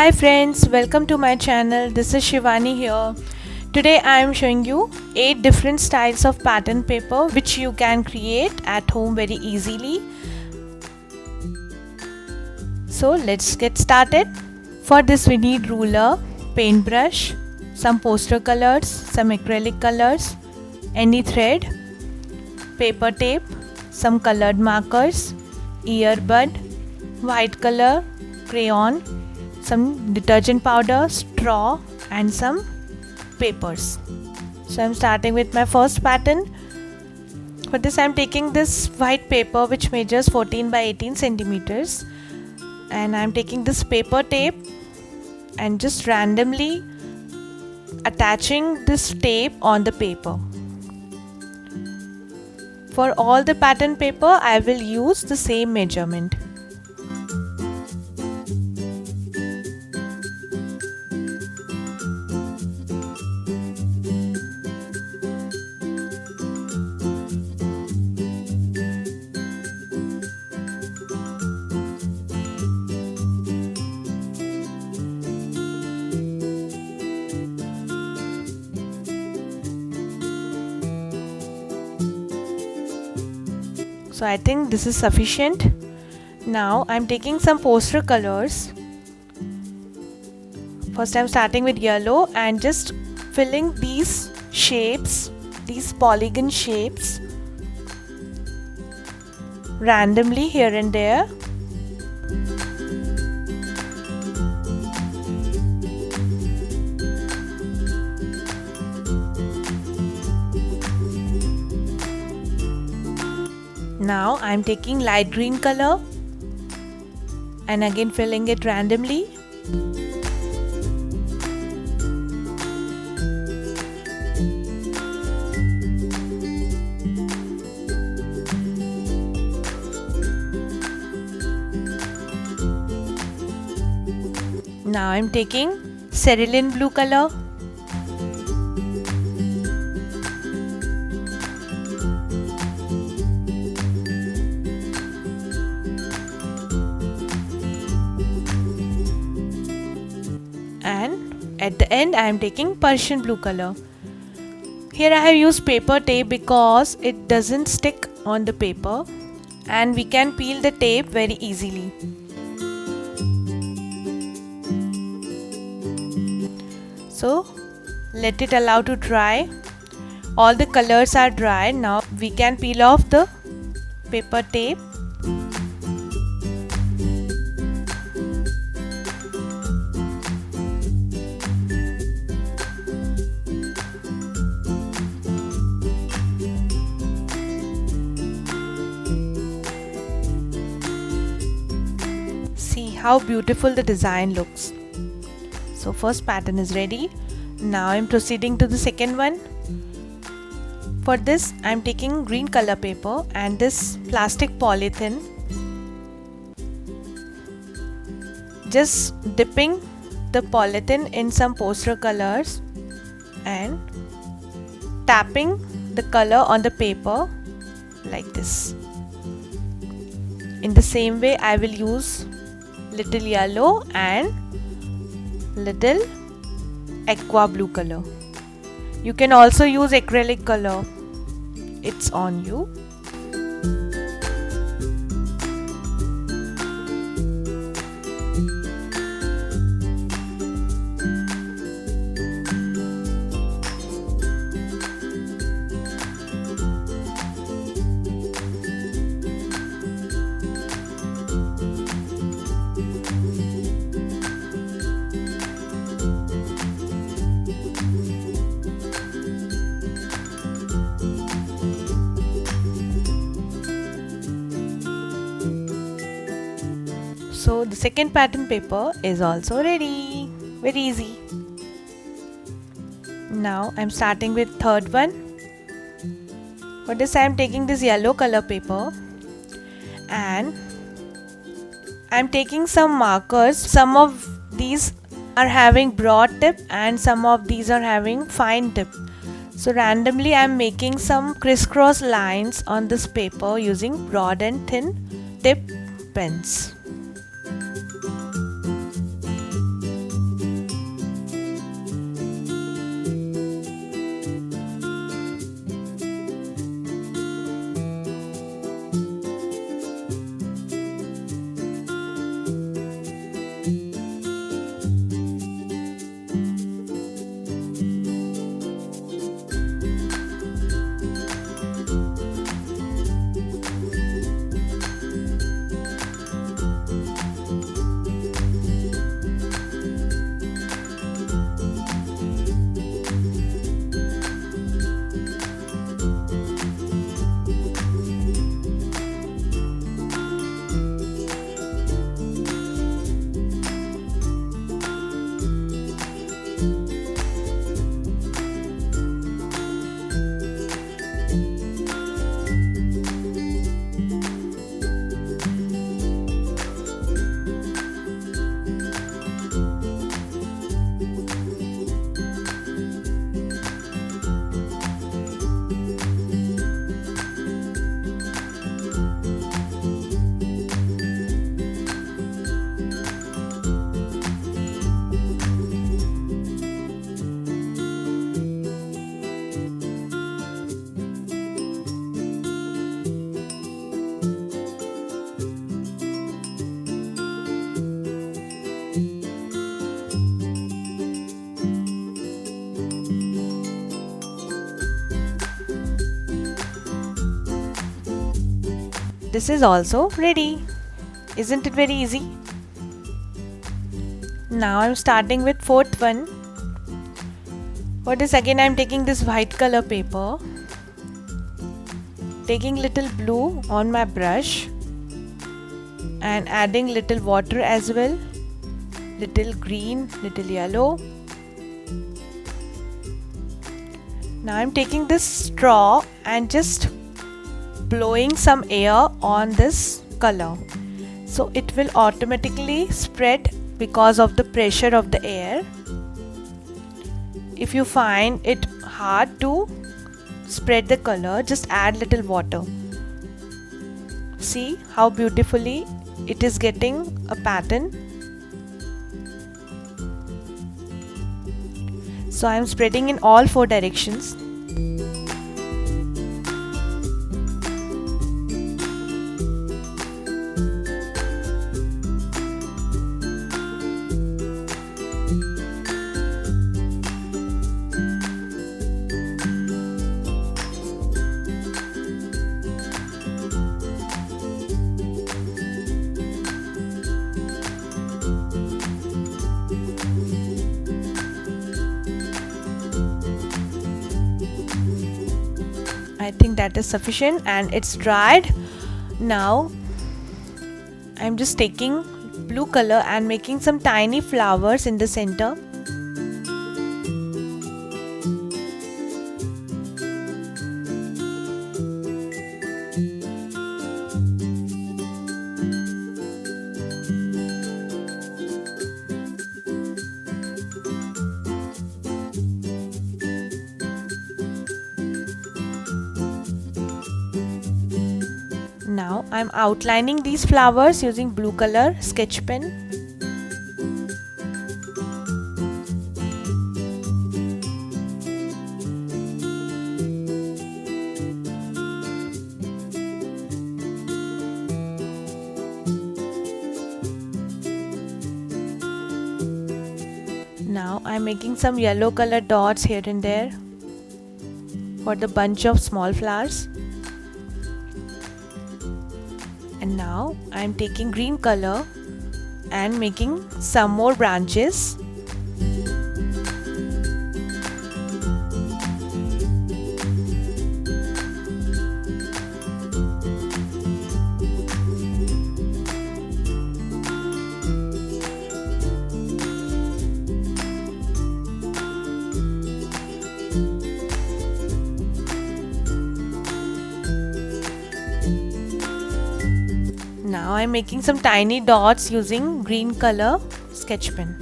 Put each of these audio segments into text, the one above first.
Hi friends, welcome to my channel. This is Shivani here. Today I am showing you 8 different styles of pattern paper which you can create at home very easily. So let's get started. For this we need ruler, paintbrush, some poster colors, some acrylic colors, any thread, paper tape, some colored markers, earbud, white color, crayon, some detergent powder, straw and some papers. So I'm starting with my first pattern. For this I'm taking this white paper which measures 14 by 18 centimeters, and I'm taking this paper tape and just randomly attaching this tape on the paper. For all the pattern paper I will use the same measurement. So I think this is sufficient. Now I'm taking some poster colors. First I'm starting with yellow and just filling these shapes, these polygon shapes randomly here and there. Now I am taking light green color and again filling it randomly. Now I am taking cerulean blue color. And at the end I am taking Persian blue color. Here I have used paper tape because it doesn't stick on the paper and we can peel the tape very easily. So let it allow to dry. All the colors are dry. Now we can peel off the paper tape. See how beautiful the design looks. So first pattern is ready. Now I am proceeding to the second one. For this I am taking green color paper and this plastic polythene. Just dipping the polythene in some poster colors and tapping the color on the paper like this. In the same way I will use little yellow and little aqua blue color. You can also use acrylic color, it's on you. So the second pattern paper is also ready. Very easy. Now I'm starting with third one. For this I am taking this yellow color paper and I'm taking some markers. Some of these are having broad tip and some of these are having fine tip. So randomly I am making some crisscross lines on this paper using broad and thin tip pens. this is also ready. Isn't it very easy? Now I'm starting with fourth one. For this again I'm taking this white color paper, taking little blue on my brush and adding little water as well, little green, little yellow. Now I'm taking this straw and just blowing some air on this color, so it will automatically spread because of the pressure of the air. If you find it hard to spread the color, just add little water. See how beautifully it is getting a pattern. So I am spreading in all four directions. I think that is sufficient and it's dried. Now I'm just taking blue color and making some tiny flowers in the center. Now I'm outlining these flowers using blue color sketch pen. Now I'm making some yellow color dots here and there for the bunch of small flowers. And now I am taking green color and making some more branches. Now I am making some tiny dots using green color sketch pen.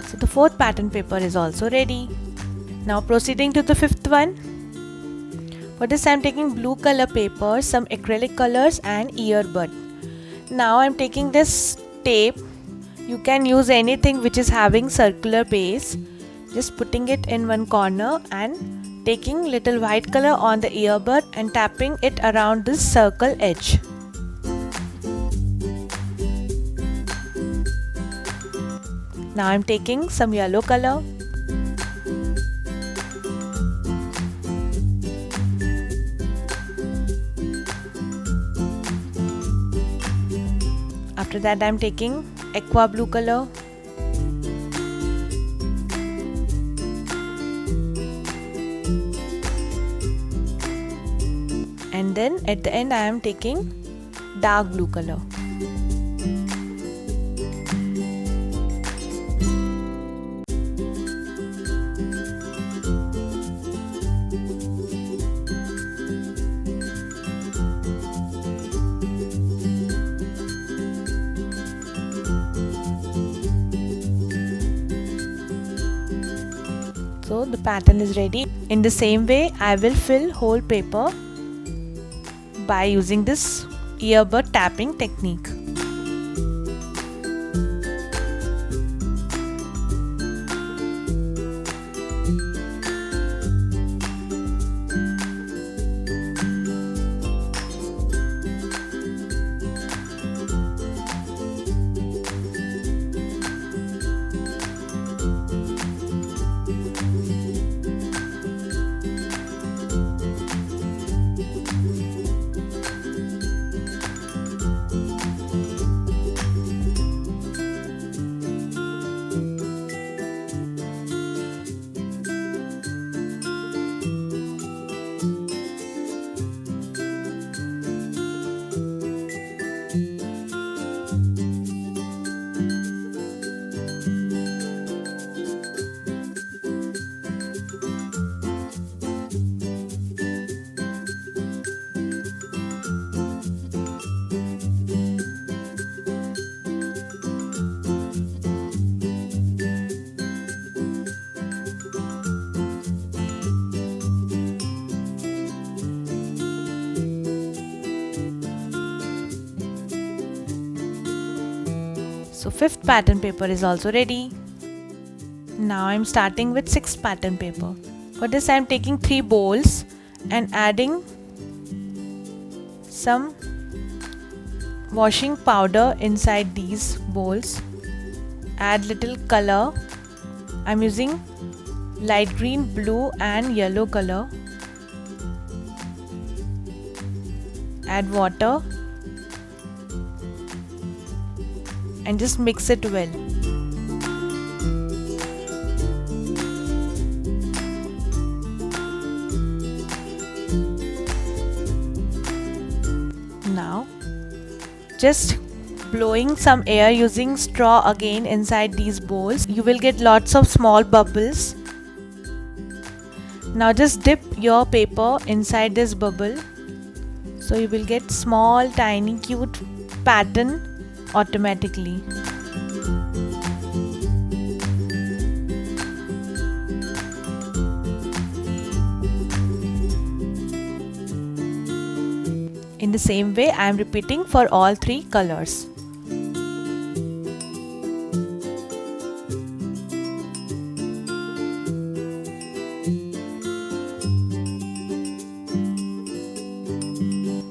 So the fourth pattern paper is also ready. Now proceeding to the fifth one. For this I am taking blue color paper, some acrylic colors and earbud. Now I am taking this tape. You can use anything which is having circular base. Just putting it in one corner and taking little white color on the earbud and tapping it around this circle edge. Now I am taking some yellow color. After that I am taking aqua blue color. And then at the end I am taking dark blue color. So the pattern is ready. In the same way I will fill whole paper by using this earbud tapping technique. So 5th pattern paper is also ready. Now I'm starting with 6th pattern paper. For this I'm taking 3 bowls and adding some washing powder inside these bowls. Add little color. I'm using light green, blue and yellow color. Add water and just mix it well. Now just blowing some air using straw again inside these bowls, you will get lots of small bubbles. Now just dip your paper inside this bubble, so you will get small tiny cute pattern automatically. In the same way I am repeating for all 3 colors.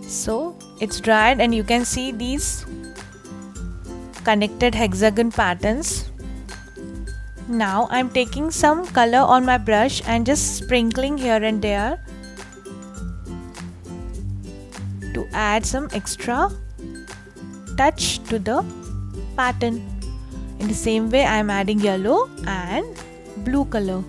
So it's dried and you can see these connected hexagon patterns. Now I'm taking some color on my brush and just sprinkling here and there to add some extra touch to the pattern. In the same way I am adding yellow and blue color.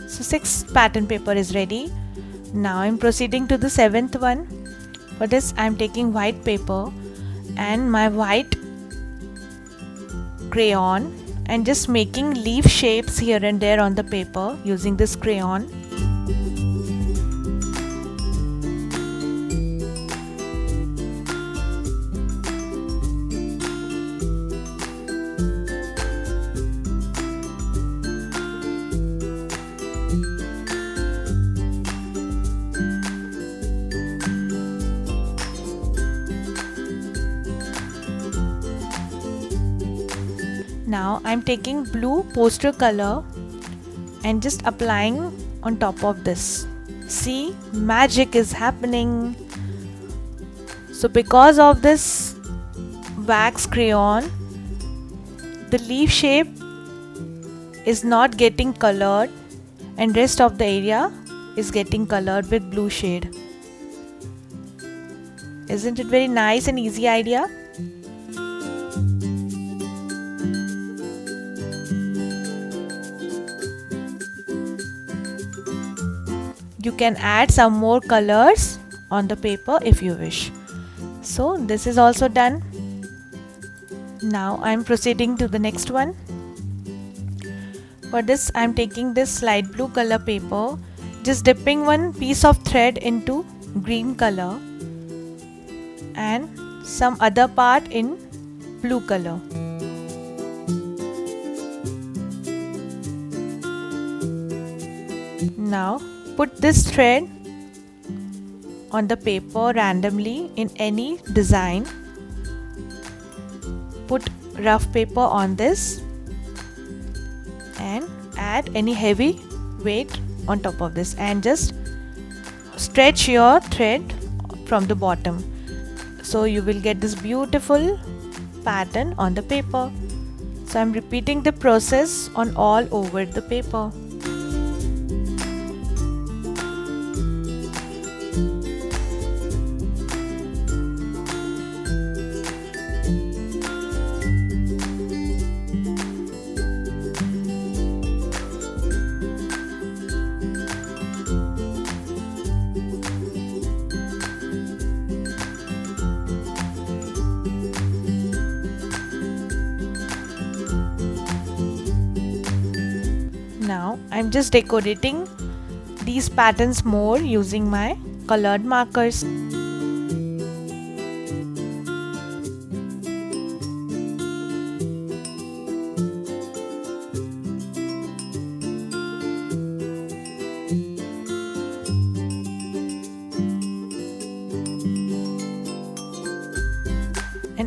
So 6th pattern paper is ready. Now I'm proceeding to the 7th one. For this I'm taking white paper and my white crayon and just making leaf shapes here and there on the paper using this crayon. Now I'm taking blue poster color and just applying on top of this. See, magic is happening. So because of this wax crayon, the leaf shape is not getting colored and rest of the area is getting colored with blue shade. Isn't it very nice and easy idea? You can add some more colors on the paper if you wish. So this is also done. Now I am proceeding to the next one. For this I am taking this light blue color paper, just dipping one piece of thread into green color and some other part in blue color. Now put this thread on the paper randomly in any design. Put rough paper on this and add any heavy weight on top of this and just stretch your thread from the bottom. So you will get this beautiful pattern on the paper. So I'm repeating the process on all over the paper. Now I'm just decorating these patterns more using my colored markers.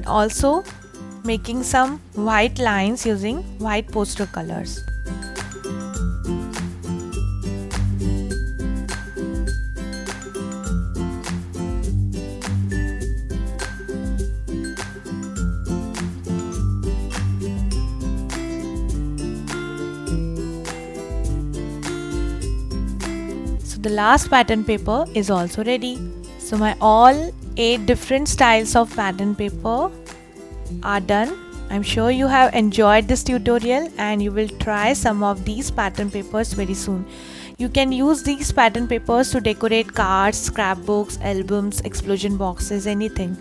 also making some white lines using white poster colors. So the last pattern paper is also ready. So my all 8 different styles of pattern paper are done. I'm sure you have enjoyed this tutorial and you will try some of these pattern papers very soon. You can use these pattern papers to decorate cards, scrapbooks, albums, explosion boxes, anything.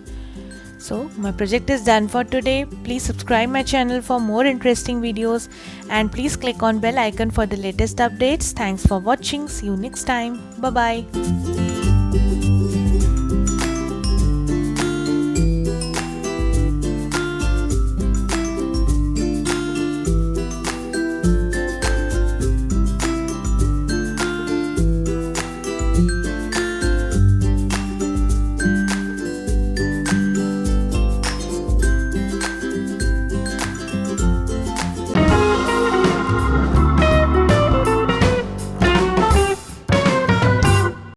So my project is done for today. Please subscribe my channel for more interesting videos and please click on bell icon for the latest updates. Thanks for watching. See you next time. Bye bye.